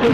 तो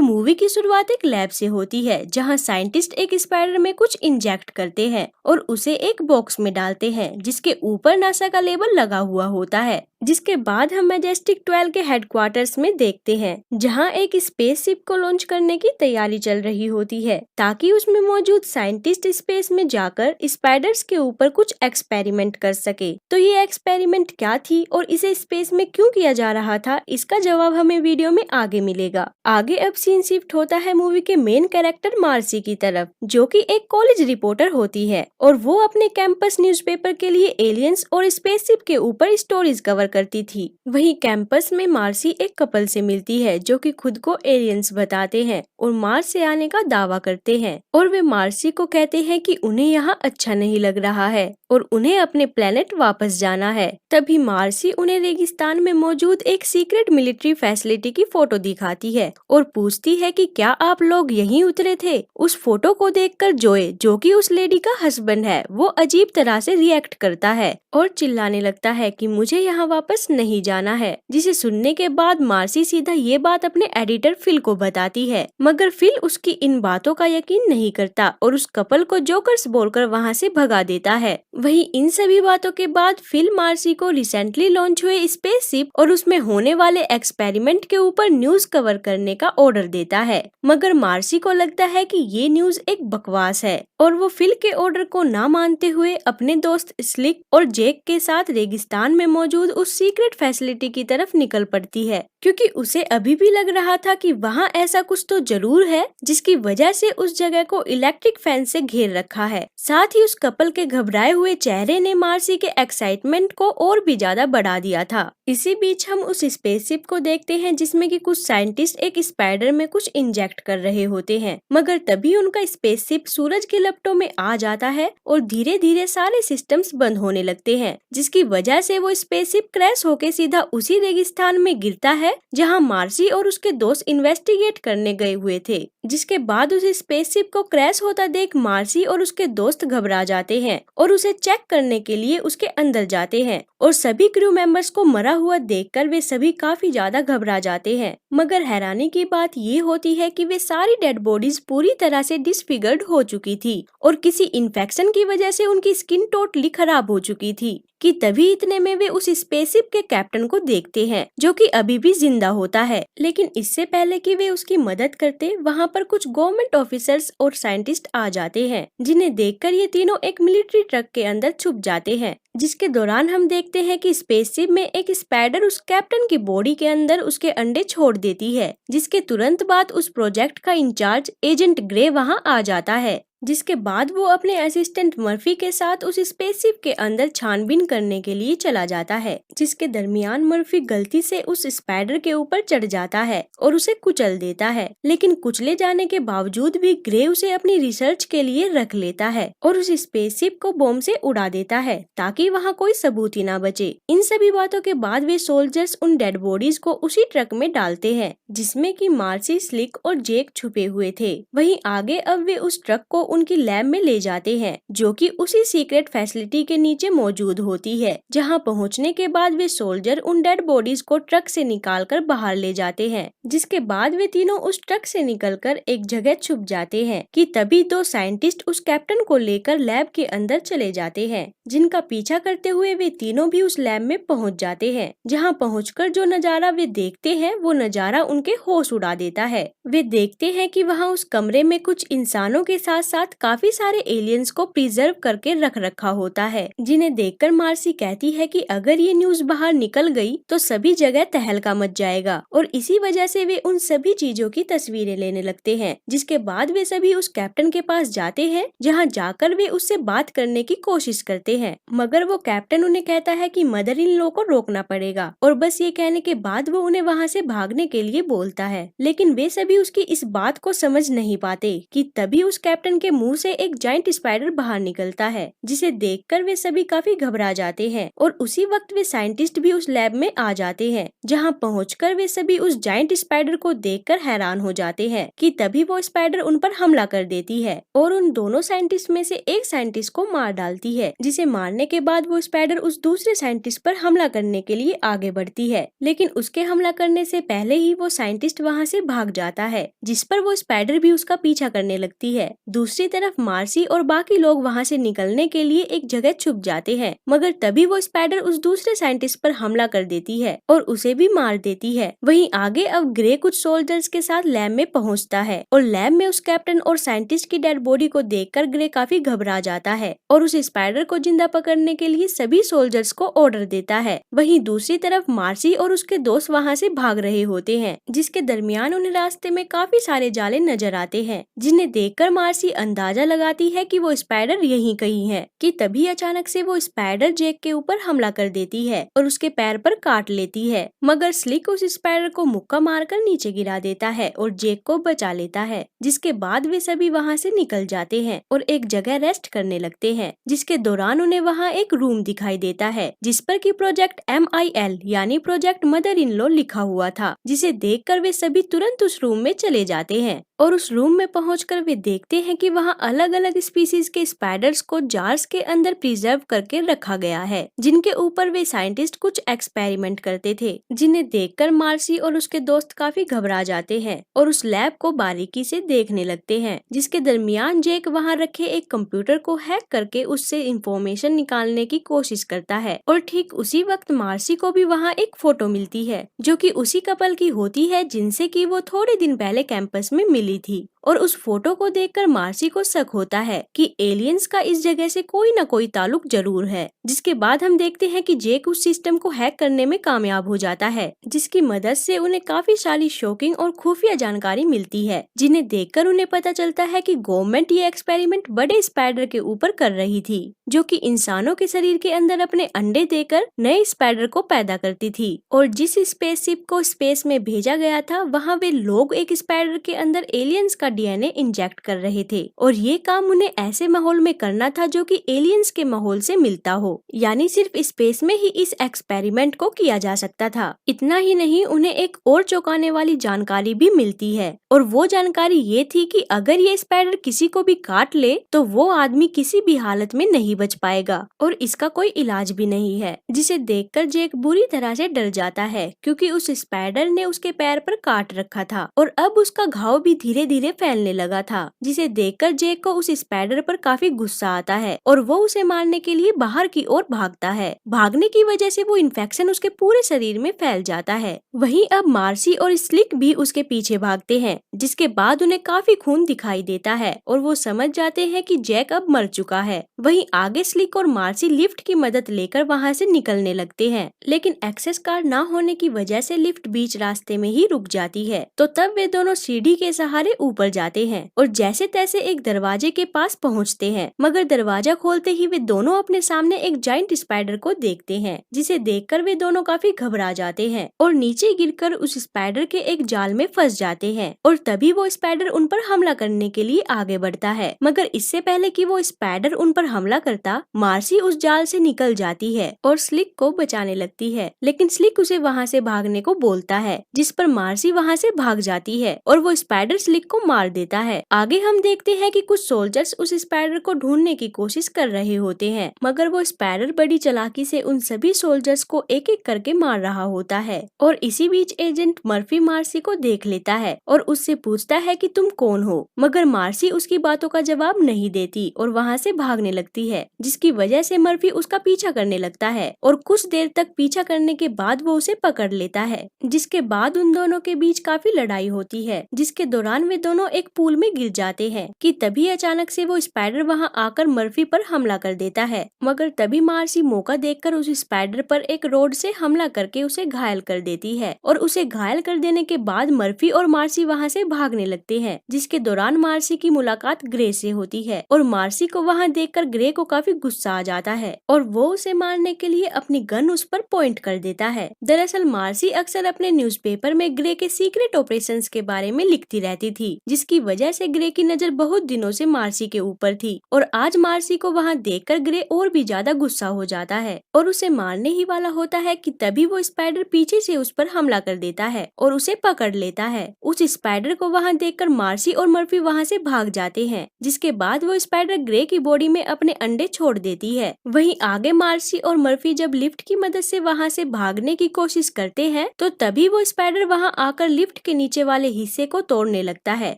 मूवी की शुरुआत एक लैब से होती है जहां साइंटिस्ट एक स्पाइडर में कुछ इंजेक्ट करते हैं और उसे एक बॉक्स में डालते हैं जिसके ऊपर नासा का लेबल लगा हुआ होता है। जिसके बाद हम मैजेस्टिक 12 के हेडक्वार्टर्स में देखते हैं जहां एक स्पेसशिप को लॉन्च करने की तैयारी चल रही होती है ताकि उसमें मौजूद साइंटिस्ट स्पेस में जाकर स्पाइडर्स के ऊपर कुछ एक्सपेरिमेंट कर सके। तो ये एक्सपेरिमेंट क्या थी और इसे स्पेस में क्यों किया जा रहा था, इसका जवाब हमें वीडियो में आगे मिलेगा। आगे अब सीन शिफ्ट होता है मूवी के मेन कैरेक्टर मार्सी की तरफ, जो कि एक कॉलेज रिपोर्टर होती है और वो अपने कैंपस न्यूज़पेपर के लिए एलियंस और स्पेसशिप के ऊपर स्टोरीज कवर करती थी। वहीं कैंपस में मार्सी एक कपल से मिलती है जो कि खुद को एलियंस बताते हैं और मार्स से आने का दावा करते हैं और वे मार्सी को कहते हैं कि उन्हें यहाँ अच्छा नहीं लग रहा है और उन्हें अपने प्लेनेट वापस जाना है। तभी मार्सी उन्हें रेगिस्तान में मौजूद एक सीक्रेट मिलिट्री फैसिलिटी की फोटो दिखाती है और पूछती है कि क्या आप लोग यहीं उतरे थे। उस फोटो को देखकर जोए, जो कि उस लेडी का हस्बैंड है, वो अजीब तरह से रिएक्ट करता है और चिल्लाने लगता है कि मुझे यहाँ वापस नहीं जाना है। जिसे सुनने के बाद मार्सी सीधा ये बात अपने एडिटर फिल को बताती है, मगर फिल उसकी इन बातों का यकीन नहीं करता और उस कपल को जोकर्स बोलकर वहाँ से भगा देता है। वहीं इन सभी बातों के बाद फिल मार्सी को रिसेंटली लॉन्च हुए स्पेसशिप और उसमें होने वाले एक्सपेरिमेंट के ऊपर न्यूज कवर करने का ऑर्डर देता है, मगर मार्सी को लगता है कि ये न्यूज एक बकवास है और वो फिल के ऑर्डर को ना मानते हुए अपने दोस्त स्लिक और जेक के साथ रेगिस्तान में मौजूद उस सीक्रेट फैसिलिटी की तरफ निकल पड़ती है, क्योंकि उसे अभी भी लग रहा था कि वहाँ ऐसा कुछ तो जरूर है जिसकी वजह से उस जगह को इलेक्ट्रिक फैंस से घेर रखा है। साथ ही उस कपल के घबराए हुए चेहरे ने मार्सी के एक्साइटमेंट को और भी ज्यादा बढ़ा दिया था। इसी बीच हम उस स्पेसशिप को देखते हैं जिसमें कि कुछ साइंटिस्ट एक स्पाइडर में कुछ इंजेक्ट कर रहे होते हैं, मगर तभी उनका स्पेसशिप सूरज के लपटों में आ जाता है और धीरे धीरे सारे सिस्टम्स बंद होने लगते हैं, जिसकी वजह से वो स्पेसशिप क्रैश होके सीधा उसी रेगिस्तान में गिरता है जहां मार्सी और उसके दोस्त इन्वेस्टिगेट करने गए हुए थे। जिसके बाद उस स्पेसशिप को क्रैश होता देख मार्सी और उसके दोस्त घबरा जाते हैं और उसे चेक करने के लिए उसके अंदर जाते हैं और सभी क्रू मेंबर्स को मरा हुआ देखकर वे सभी काफी ज्यादा घबरा जाते हैं। मगर हैरानी की बात ये होती है कि वे सारी डेड बॉडीज पूरी तरह से डिसफिगर्ड हो चुकी थी और किसी इन्फेक्शन की वजह से उनकी स्किन टोटली खराब हो चुकी थी कि तभी इतने में वे उस स्पेसशिप के कैप्टन को देखते हैं जो कि अभी भी जिंदा होता है। लेकिन इससे पहले कि वे उसकी मदद करते, वहाँ पर कुछ गवर्नमेंट ऑफिसर्स और साइंटिस्ट आ जाते हैं, जिन्हें देखकर ये तीनों एक मिलिट्री ट्रक के अंदर छुप जाते हैं। जिसके दौरान हम देखते हैं कि स्पेसशिप में एक स्पाइडर उस कैप्टन की बॉडी के अंदर उसके अंडे छोड़ देती है, जिसके तुरंत बाद उस प्रोजेक्ट का इंचार्ज एजेंट ग्रे वहाँ आ जाता है। जिसके बाद वो अपने असिस्टेंट मर्फी के साथ उस स्पेसशिप के अंदर छानबीन करने के लिए चला जाता है, जिसके दरमियान मर्फी गलती से उस स्पाइडर के ऊपर चढ़ जाता है और उसे कुचल देता है। लेकिन कुचले जाने के बावजूद भी ग्रे उसे अपनी रिसर्च के लिए रख लेता है और उस स्पेसशिप को बॉम्ब से उड़ा देता है ताकि वहाँ कोई सबूत ही ना बचे। इन सभी बातों के बाद वे सोल्जर्स उन डेड बॉडीज को उसी ट्रक में डालते हैं जिसमें कि मार्सी, स्लिक और जेक छुपे हुए थे। वहीं आगे अब वे उस ट्रक को उनकी लैब में ले जाते हैं जो कि उसी सीक्रेट फैसिलिटी के नीचे मौजूद होती है, जहां पहुंचने के बाद वे सोल्जर उन डेड बॉडीज को ट्रक से निकालकर बाहर ले जाते हैं। जिसके बाद वे तीनों उस ट्रक से निकलकर एक जगह छुप जाते हैं कि तभी दो साइंटिस्ट उस कैप्टन को लेकर लैब के अंदर चले जाते हैं, जिनका पीछा करते हुए वे तीनों भी उस लैब में पहुंच जाते हैं। जहां पहुंचकर जो नजारा वे देखते हैं वो नजारा उनके होश उड़ा देता है। वे देखते हैं कि वहां उस कमरे में कुछ इंसानों के साथ साथ काफी सारे एलियंस को प्रिजर्व करके रख रखा होता है, जिन्हें देखकर मार्सी कहती है कि अगर ये न्यूज बाहर निकल गई तो सभी जगह तहलका मच जाएगा और इसी वजह से वे उन सभी चीजों की तस्वीरें लेने लगते हैं। जिसके बाद वे सभी उस कैप्टन के पास जाते हैं, जहां जाकर वे उससे बात करने की कोशिश करते हैं, मगर वो कैप्टन उन्हें कहता है कि मदर इन लॉ को रोकना पड़ेगा और बस ये कहने के बाद वो उन्हें वहाँ से भागने के लिए बोलता है। लेकिन वे सभी उसकी इस बात को समझ नहीं पाते कि तभी उस कैप्टन के मुंह से एक जायंट स्पाइडर बाहर निकलता है, जिसे देखकर वे सभी काफी घबरा जाते हैं और उसी वक्त वे साइंटिस्ट भी उस लैब में आ जाते हैं, जहां पहुंचकर वे सभी उस जायंट स्पाइडर को देखकर हैरान हो जाते हैं कि तभी वो स्पाइडर उन पर हमला कर देती है और उन दोनों साइंटिस्ट में से एक साइंटिस्ट को मार डालती है, जिसे मारने के बाद वो स्पाइडर उस दूसरे साइंटिस्ट पर हमला करने के लिए आगे बढ़ती है। लेकिन उसके हमला करने से पहले ही वो साइंटिस्ट वहाँ से भाग जाता है, जिस पर वो स्पाइडर भी उसका पीछा करने लगती है। दूसरी तरफ मार्सी और बाकी लोग वहाँ से निकलने के लिए एक जगह छुप जाते हैं, मगर तभी वो स्पाइडर उस दूसरे साइंटिस्ट पर हमला कर देती है और उसे भी मार देती है। वहीं आगे अब ग्रे कुछ सोल्जर्स के साथ लैब में पहुँचता है और लैब में उस कैप्टन और साइंटिस्ट की डेड बॉडी को देखकर ग्रे काफी घबरा जाता है और उस स्पाइडर को जिंदा पकड़ने के लिए सभी सोल्जर्स को ऑर्डर देता है। वहीं दूसरी तरफ मार्सी और उसके दोस्त वहाँ से भाग रहे होते हैं, जिसके दरमियान उन्हें रास्ते में काफी सारे जाले नजर आते हैं, जिन्हें देखकर मार्सी अंदाजा लगाती है कि वो स्पाइडर यहीं कहीं है। कि तभी अचानक से वो स्पाइडर जेक के ऊपर हमला कर देती है और उसके पैर पर काट लेती है, मगर स्लिक उस स्पाइडर को मुक्का मारकर नीचे गिरा देता है और जेक को बचा लेता है। जिसके बाद वे सभी वहाँ से निकल जाते हैं और एक जगह रेस्ट करने लगते हैं, जिसके दौरान उन्हें वहाँ एक रूम दिखाई देता है जिस पर कि प्रोजेक्ट MIL यानी प्रोजेक्ट मदर इन लॉ लिखा हुआ था, जिसे देखकर वे सभी तुरंत उस रूम में चले जाते हैं और उस रूम में पहुंचकर वे देखते हैं कि वहाँ अलग अलग स्पीसीज के स्पाइडर्स को जार्स के अंदर प्रिजर्व करके रखा गया है, जिनके ऊपर वे साइंटिस्ट कुछ एक्सपेरिमेंट करते थे, जिन्हें देखकर मार्सी और उसके दोस्त काफी घबरा जाते हैं और उस लैब को बारीकी से देखने लगते हैं। जिसके दरमियान जेक वहाँ रखे एक कंप्यूटर को हैक करके उससे इंफॉर्मेशन निकालने की कोशिश करता है और ठीक उसी वक्त मार्सी को भी वहाँ एक फोटो मिलती है, जो कि उसी कपल की होती है जिनसे कि वो थोड़े दिन पहले कैंपस में मिली थी। और उस फोटो को देखकर मार्सी को शक होता है कि एलियंस का इस जगह से कोई न कोई ताल्लुक जरूर है। जिसके बाद हम देखते हैं कि जेक उस सिस्टम को हैक करने में कामयाब हो जाता है, जिसकी मदद से उन्हें काफी सारी शॉकिंग और खुफिया जानकारी मिलती है, जिन्हें देखकर उन्हें पता चलता है कि गवर्नमेंट ये एक्सपेरिमेंट बड़े स्पाइडर के ऊपर कर रही थी, जो कि इंसानों के शरीर के अंदर अपने अंडे देकर नए स्पाइडर को पैदा करती थी। और जिस स्पेसशिप को स्पेस में भेजा गया था, वहाँ वे लोग एक स्पाइडर के अंदर एलियंस का DNA इंजेक्ट कर रहे थे और ये काम उन्हें ऐसे माहौल में करना था जो कि एलियंस के माहौल से मिलता हो, यानी सिर्फ स्पेस में ही इस एक्सपेरिमेंट को किया जा सकता था। इतना ही नहीं, उन्हें एक और चौंकाने वाली जानकारी भी मिलती है और वो जानकारी ये थी कि अगर ये स्पाइडर किसी को भी काट ले तो वो आदमी किसी भी हालत में नहीं बच पाएगा और इसका कोई इलाज भी नहीं है। जिसे देखकर जेक बुरी तरह से डर जाता है, क्योंकि उस स्पाइडर ने उसके पैर पर काट रखा था और अब उसका घाव भी धीरे धीरे फैलने लगा था। जिसे देखकर जेक को उस स्पाइडर पर काफी गुस्सा आता है और वो उसे मारने के लिए बाहर की ओर भागता है। भागने की वजह से वो इन्फेक्शन उसके पूरे शरीर में फैल जाता है। वहीं अब मार्सी और स्लिक भी उसके पीछे भागते हैं, जिसके बाद उन्हें काफी खून दिखाई देता है और वो समझ जाते हैं कि जैक अब मर चुका है। वहीं आगे स्लिक और मार्सी लिफ्ट की मदद लेकर वहाँ से निकलने लगते हैं, लेकिन एक्सेस कार्ड न होने की वजह से लिफ्ट बीच रास्ते में ही रुक जाती है। तो तब वे दोनों सीढ़ी के सहारे ऊपर जाते हैं और जैसे तैसे एक दरवाजे के पास पहुंचते हैं, मगर दरवाजा खोलते ही वे दोनों अपने सामने एक जायंट स्पाइडर को देखते हैं, जिसे देखकर वे दोनों काफी घबरा जाते हैं और नीचे गिरकर उस स्पाइडर के एक जाल में फंस जाते हैं। और तभी वो स्पाइडर उन पर हमला करने के लिए आगे बढ़ता है, मगर इससे पहले कि वो स्पाइडर उन पर हमला करता, मार्सी उस जाल से निकल जाती है और स्लिक को बचाने लगती है, लेकिन स्लिक उसे वहाँ से भागने को बोलता है, जिस पर मार्सी वहाँ से भाग जाती है और वो स्पाइडर स्लिक को मार देता है। आगे हम देखते हैं कि कुछ सोल्जर्स उस स्पाइडर को ढूंढने की कोशिश कर रहे होते हैं, मगर वो स्पाइडर बड़ी चालाकी से उन सभी सोल्जर्स को एक एक करके मार रहा होता है। और इसी बीच एजेंट मर्फी मार्सी को देख लेता है और उससे पूछता है कि तुम कौन हो, मगर मार्सी उसकी बातों का जवाब नहीं देती और वहाँ से भागने लगती है, जिसकी वजह से मर्फी उसका पीछा करने लगता है और कुछ देर तक पीछा करने के बाद वो उसे पकड़ लेता है। जिसके बाद उन दोनों के बीच काफी लड़ाई होती है, जिसके दौरान वे दोनों एक पूल में गिर जाते हैं कि तभी अचानक से वो स्पाइडर वहां आकर मर्फी पर हमला कर देता है, मगर तभी मार्सी मौका देखकर उस स्पाइडर पर एक रोड से हमला करके उसे घायल कर देती है और उसे घायल कर देने के बाद मर्फी और मार्सी वहां से भागने लगते हैं। जिसके दौरान मार्सी की मुलाकात ग्रे से होती है और मार्सी को वहां देखकर ग्रे को काफी गुस्सा आ जाता है और वो उसे मारने के लिए अपनी गन उस पर पॉइंट कर देता है। दरअसल मार्सी अक्सर अपने न्यूज़पेपर में ग्रे के सीक्रेट ऑपरेशंस के बारे में लिखती रहती थी, जिसकी वजह से ग्रे की नजर बहुत दिनों से मार्सी के ऊपर थी और आज मार्सी को वहाँ देखकर ग्रे और भी ज्यादा गुस्सा हो जाता है और उसे मारने ही वाला होता है कि तभी वो स्पाइडर पीछे से उस पर हमला कर देता है और उसे पकड़ लेता है। उस स्पाइडर को वहाँ देखकर मार्सी और मर्फी वहाँ से भाग जाते हैं, जिसके बाद वो स्पाइडर ग्रे की बॉडी में अपने अंडे छोड़ देती है। वहीं आगे मार्सी और मर्फी जब लिफ्ट की मदद से वहाँ से भागने की कोशिश करते हैं तो तभी वो स्पाइडर वहाँ आकर लिफ्ट के नीचे वाले हिस्से को तोड़ने लगता है,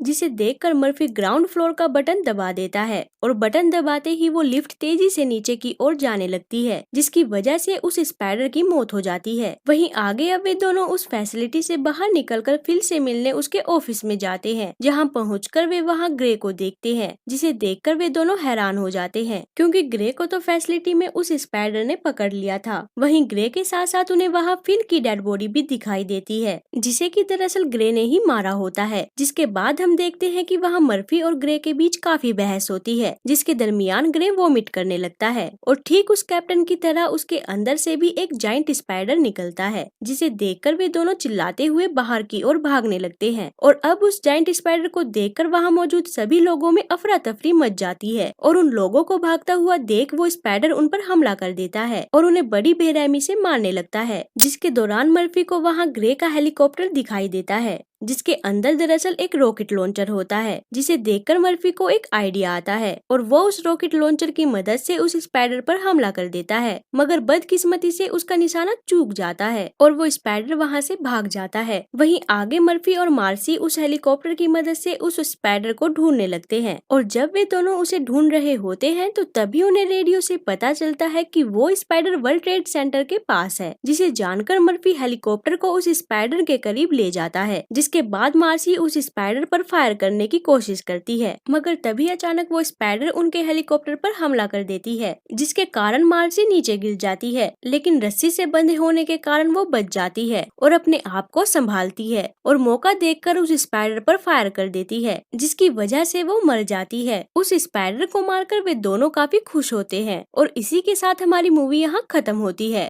जिसे देखकर मर्फी ग्राउंड फ्लोर का बटन दबा देता है और बटन दबाते ही वो लिफ्ट तेजी से नीचे की ओर जाने लगती है, जिसकी वजह से उस स्पाइडर की मौत हो जाती है। वहीं आगे अब वे दोनों उस फैसिलिटी से बाहर निकलकर फिल से मिलने उसके ऑफिस में जाते हैं, जहां पहुंचकर वे वहां ग्रे को देखते हैं, जिसे देखकर वे दोनों हैरान हो जाते हैं क्योंकि ग्रे को तो फैसिलिटी में उस स्पाइडर ने पकड़ लिया था। वहीं ग्रे के साथ साथ उन्हें वहां फिल की डेड बॉडी भी दिखाई देती है, जिसे कि दरअसल ग्रे ने ही मारा होता है। जिसके बाद हम देखते हैं कि वहां मर्फी और ग्रे के बीच काफी बहस होती है, जिसके दरमियान ग्रे वोमिट करने लगता है और ठीक उस कैप्टन की तरह उसके अंदर से भी एक जाइंट स्पाइडर निकलता है, जिसे देखकर वे दोनों चिल्लाते हुए बाहर की ओर भागने लगते हैं। और अब उस जाइंट स्पाइडर को देखकर वहां मौजूद सभी लोगों में अफरा तफरी मच जाती है और उन लोगों को भागता हुआ देख वो स्पाइडर उन पर हमला कर देता है और उन्हें बड़ी बेरहमी से मारने लगता है। जिसके दौरान मर्फी को वहां ग्रे का हेलीकॉप्टर दिखाई देता है, जिसके अंदर दरअसल एक रॉकेट लॉन्चर होता है, जिसे देखकर मर्फी को एक आइडिया आता है और वो उस रॉकेट लॉन्चर की मदद से उस स्पाइडर पर हमला कर देता है, मगर बदकिस्मती से उसका निशाना चूक जाता है और वो स्पाइडर वहां से भाग जाता है। वहीं आगे मर्फी और मार्सी उस हेलीकॉप्टर की मदद से उस स्पाइडर को ढूंढने लगते हैं और जब वे दोनों उसे ढूंढ रहे होते हैं तो तभी उन्हें रेडियो से पता चलता है कि वो स्पाइडर वर्ल्ड ट्रेड सेंटर के पास है, जिसे जानकर मर्फी हेलीकॉप्टर को उस स्पाइडर के करीब ले जाता है। जिसके बाद मार्सी उस स्पाइडर पर फायर करने की कोशिश करती है, मगर तभी अचानक वो स्पाइडर उनके हेलीकॉप्टर पर हमला कर देती है, जिसके कारण मार्सी नीचे गिर जाती है, लेकिन रस्सी से बंधे होने के कारण वो बच जाती है और अपने आप को संभालती है और मौका देखकर उस स्पाइडर पर फायर कर देती है, जिसकी वजह से वो मर जाती है। उस स्पाइडर को मारकर वे दोनों काफी खुश होते हैं और इसी के साथ हमारी मूवी यहाँ खत्म होती है।